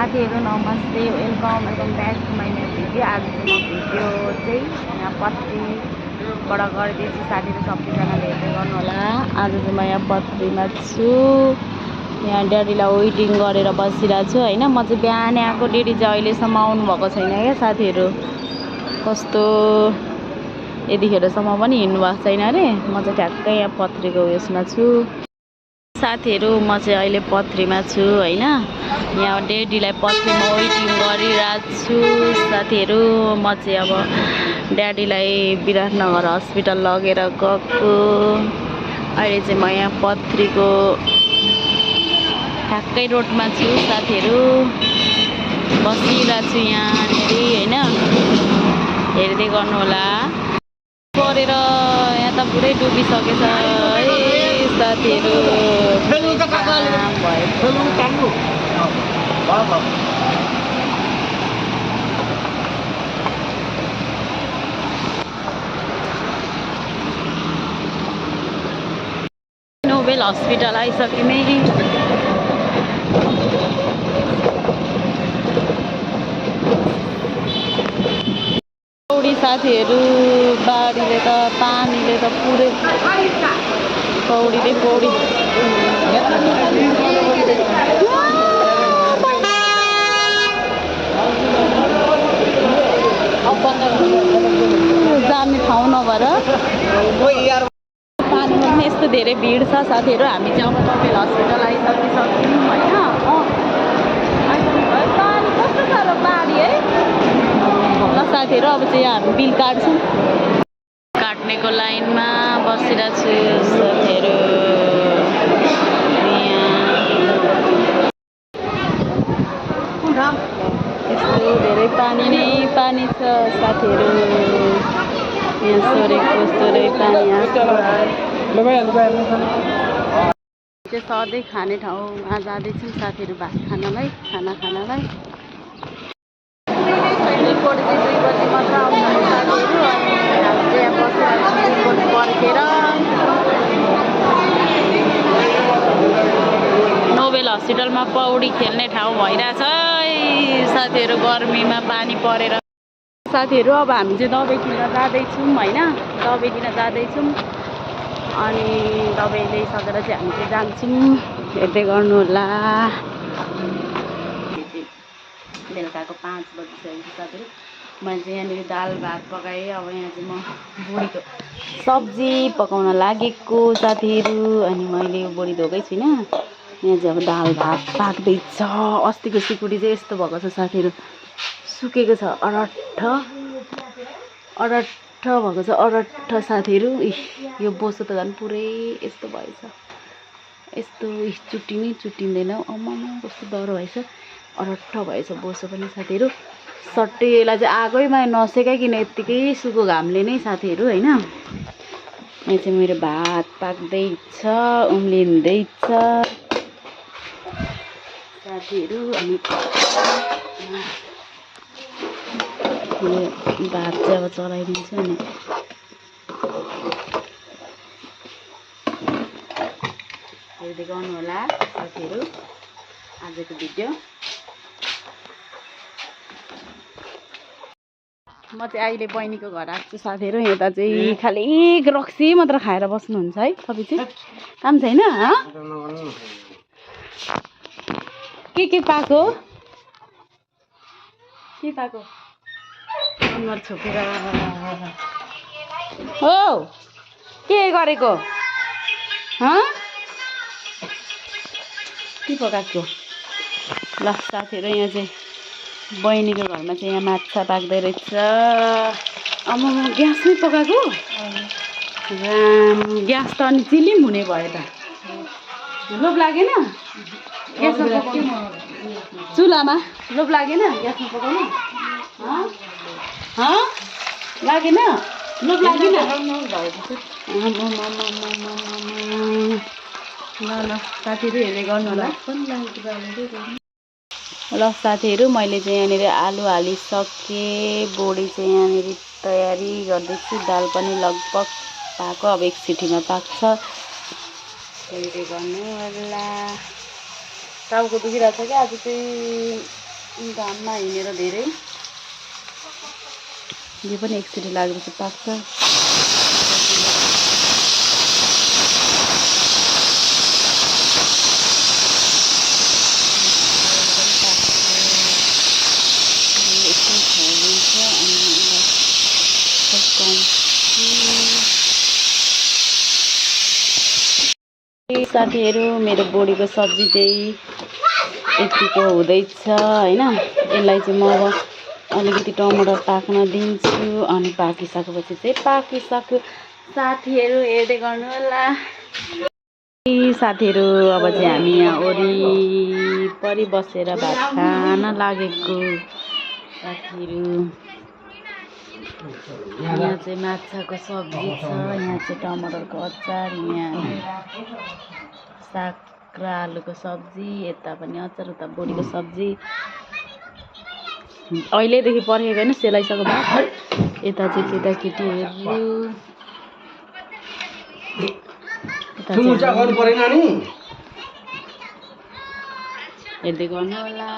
साथीहरू नमस्ते, welcome back to my new video. आज चाहिँ म भिडियो चाहिँ यहाँ पत्रीबाट गरिदिन्छु। साथीहरू सबैजनाले हेर्दै गर्नु होला। आज चाहिँ म यहाँ पत्रीमा छु। यहाँ ड्याडीलाई वेटिङ गरेर बसिरहेको छु होइन। म चाहिँ बिहानै आएको, ड्याडी चाहिँ अहिलेसम्म आउनुभएको छैन क्या साथीहरू। कस्तो यतिखेरसम्म पनि हिँड्नु भएको छैन अरे। म चाहिँ ठ्याक्कै यहाँ पत्रीको उयसमा छु साथीहरू। म चाहिँ अहिले पत्रीमा छु होइन। यहाँ ड्याडीलाई पत्रीमा वेटिङ गरिरहेको छु साथीहरू। म चाहिँ अब ड्याडीलाई विराटनगर हस्पिटल लगेर गएको। अहिले चाहिँ म यहाँ पत्रीको ठ्याक्कै रोडमा छु साथीहरू। बसिरहेको छु यहाँनिर होइन, हेर्दै गर्नु होला। परेर यहाँ त पुरै डुबिसकेछ है साथीहरू। नोबेल हस्पिटल आइसक्यौँ। पौडी साथीहरू, बाढीले त पानीले त पुरै पौडी जाने ठाउँ नभएर पानीमा पनि यस्तो धेरै भिड छ साथीहरू। हामी चाहिँ अब नोबेल हस्पिटल आइसकिसक्यौँ होइन। पानी कस्तो साह्रो बाढी है ल साथीहरू। अब चाहिँ यहाँ हामी बिल काट्छौँ। काट्नेको लाइनमा बसिरहेको छु साथीहरू। यस्तो धेरै पानी छ साथीहरू। यहाँ सोरेको पानी चाहिँ सधैँ खाने ठाउँमा जाँदैछौँ साथीहरू, भात खानालाई, खाना खानालाई। रिपोर्ट चाहिँ 2 बजी मात्र आउँछ साथीहरू। अनि हामी चाहिँ यहाँ बसिरहेको रिपोर्ट पर्खेर। नोबेल हस्पिटलमा पौडी खेल्ने ठाउँ भइरहेछ है साथीहरू, गर्मीमा पानी परेर। साथीहरू अब हामी चाहिँ दबाई किन्न जाँदैछौँ होइन, दबाई किन्न जाँदैछौँ। अनि दबाई ल्याइसकेर चाहिँ हामी चाहिँ जान्छौँ, हेर्दै गर्नु होला। बेलुकाको 5 बजिसकेको साथीहरू। मैले चाहिँ यहाँनिर दाल भात पकाएँ। अब यहाँ चाहिँ म बोडीको सब्जी पकाउन लागेको साथीहरू। अनि मैले यो बोडी धोएकै छुइनँ। यहाँ चाहिँ अब दाल भात पाक्दैछ। अस्तिको सिकुडी चाहिँ यस्तो भएको छ साथीहरू, सुकेको छ, अरट्ठ भएको छ, अरट्ठ साथीहरू। यो बोसो त झन् पुरै यस्तो भएछ, यस्तो चुट्टिँदैन। अम्मामा कस्तो डह्रो भएछ, अरट्ठ भएछ बोसो पनि साथीहरू। सट्टै यसलाई चाहिँ आगैमा नसेकाइकन यत्तिकै सुको घामले नै साथीहरू होइन। यहाँ चाहिँ मेरो भात पाक्दैछ, उम्लिँदैछ साथीहरू। अनि भात चाहिँ अब चलाइदिन्छु। अनि हेर्दै गर्नु होला साथीहरू आजको भिडियो। म चाहिँ अहिले बहिनीको घर आएको छु साथीहरू। यता चाहिँ खालि रक्सी मात्र खाएर बस्नुहुन्छ है तपाईँ चाहिँ, काम छैन। के पाएको अनुहार छोपेर हो के गरेको के पकाएको ल साथीहरू। यहाँ चाहिँ बहिनीको घरमा चाहिँ यहाँ माछा पाक्दै रहेछ। म ग्यासमै पकाएको, ग्यास त अनि चिलिम हुने भयो त। लोभ लागेन ग्यासमा पकाउनु, चुलामा लोभ लागेन ग्यासमा पकाउनु? लागेन, लोभ लागेन। ल साथीहरू हेर्दै गर्नु होला। ल साथीहरू मैले चाहिँ यहाँनिर आलु हालिसकेँ। बोडी चाहिँ यहाँनिर तयारी गर्दैछु। दाल पनि लगभग पाको, अब 1 सिटीमा पाक्छ। हेर्दै गर्नु होला। टाउको दुखिरहेको छ क्या आज चाहिँ। घाममा हिँडेर धेरै यो पनि एकचोटि लागेपछि पाक्छ। साथीहरू मेरो बोडीको सब्जी चाहिँ यतिको हुँदैछ हैन। यसलाई चाहिँ म अब अलिकति टमाटर पाक्न दिन्छु अनि पाकिसकेपछि चाहिँ पाकिसक्यो। साथीहरू हेर्दै गर्नु होला। साथीहरू अब चाहिँ हामी यहाँ वरिपरि बसेर भात खान लागेको। साथीहरू यहाँ चाहिँ माछाको सब्जी छ, यहाँ चाहिँ टमाटरको अचार, यहाँ साग र आलुको सब्जी, यता पनि अचार, उता बोडीको सब्जी अहिलेदेखि पर्खेको होइन सेलाइसक्यो भात। यता चाहिँ केटाकेटीहरू हेर्दै गर्नु होला।